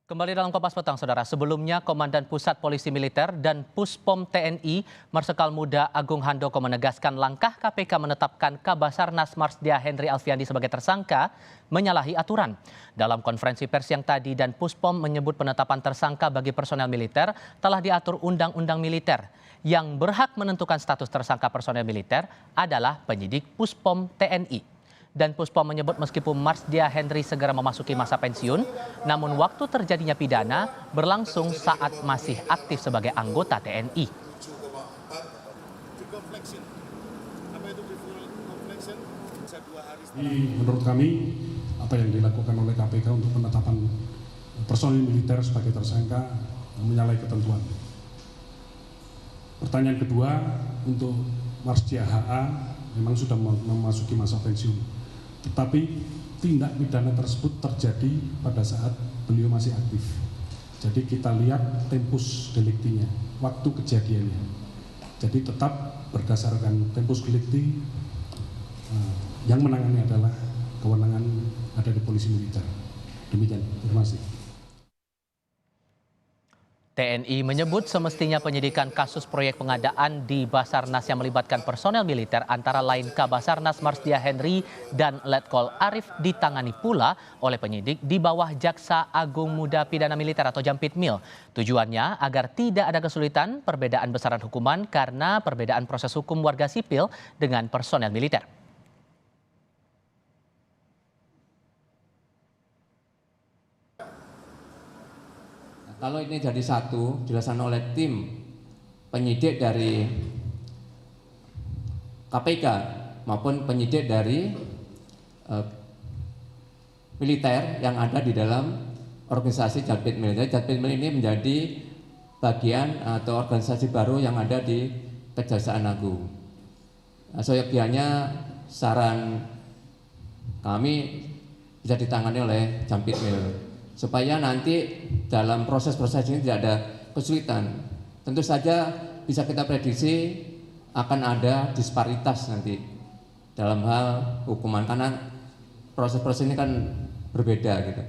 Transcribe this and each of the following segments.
Kembali dalam Kompas Petang, Saudara. Sebelumnya, Komandan Pusat Polisi Militer dan Puspom TNI Marsikal Muda Agung Handoko menegaskan langkah KPK menetapkan Kabasarnas Marsdia Henry Alfiandi sebagai tersangka menyalahi aturan. Dalam konferensi pers yang tadi, dan Puspom menyebut penetapan tersangka bagi personel militer telah diatur Undang-Undang Militer. Yang berhak menentukan status tersangka personel militer adalah penyidik Puspom TNI. Dan Puspom menyebut meskipun Marsdia Henry segera memasuki masa pensiun, namun waktu terjadinya pidana berlangsung saat masih aktif sebagai anggota TNI. Menurut kami, apa yang dilakukan oleh KPK untuk penetapan personil militer sebagai tersangka menyalahi ketentuan. Pertanyaan kedua, untuk Marsdia HA memang sudah memasuki masa pensiun. Tetapi tindak pidana tersebut terjadi pada saat beliau masih aktif. Jadi kita lihat tempus deliktinya, waktu kejadiannya. Jadi tetap berdasarkan tempus delikti, yang menangani adalah kewenangan ada di polisi militer. Demikian, terima kasih. TNI menyebut semestinya penyidikan kasus proyek pengadaan di Basarnas yang melibatkan personel militer antara lain Kabasarnas Marsdia Henry dan Letkol Arif ditangani pula oleh penyidik di bawah Jaksa Agung Muda Pidana Militer atau Jampitmil. Tujuannya agar tidak ada kesulitan perbedaan besaran hukuman karena perbedaan proses hukum warga sipil dengan personel militer. Kalau ini jadi satu, dilaksanakan oleh tim penyidik dari KPK maupun penyidik dari militer yang ada di dalam organisasi Jampitmil. Jampitmil ini menjadi bagian atau organisasi baru yang ada di Kejaksaan Agung. Seyogianya saran kami bisa ditangani oleh Jampitmil, supaya nanti dalam proses-proses ini tidak ada kesulitan. Tentu saja bisa kita prediksi akan ada disparitas nanti dalam hal hukuman, karena proses-proses ini kan berbeda gitu.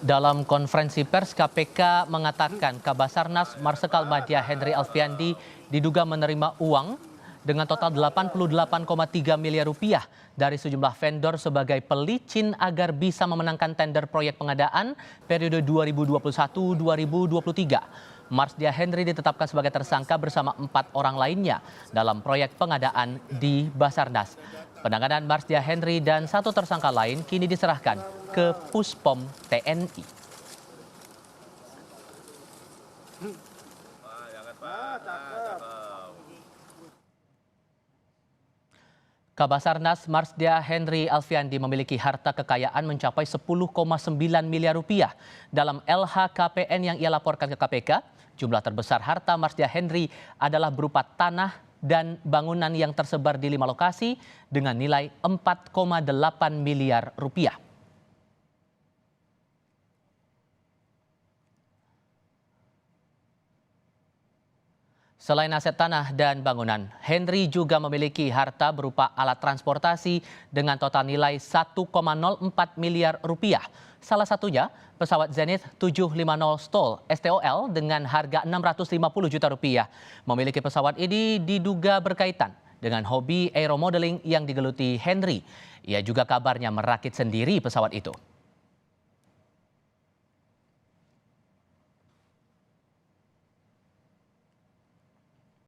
Dalam konferensi pers, KPK mengatakan Kabasarnas Marsikal Madia Henry Alfiandi diduga menerima uang dengan total 88,3 miliar rupiah dari sejumlah vendor sebagai pelicin agar bisa memenangkan tender proyek pengadaan periode 2021-2023. Marsdia Henry ditetapkan sebagai tersangka bersama 4 orang lainnya dalam proyek pengadaan di Basarnas. Penanganan Marsdia Henry dan 1 tersangka lain kini diserahkan ke Puspom TNI. Kabasarnas Marsdia Henry Alfiandi memiliki harta kekayaan mencapai 10,9 miliar rupiah. Dalam LHKPN yang ia laporkan ke KPK, jumlah terbesar harta Marsdia Henry adalah berupa tanah dan bangunan yang tersebar di 5 lokasi dengan nilai 4,8 miliar rupiah. Selain aset tanah dan bangunan, Henry juga memiliki harta berupa alat transportasi dengan total nilai 1,04 miliar rupiah. Salah satunya pesawat Zenith 750 STOL dengan harga 650 juta rupiah. Memiliki pesawat ini diduga berkaitan dengan hobi aeromodeling yang digeluti Henry. Ia juga kabarnya merakit sendiri pesawat itu.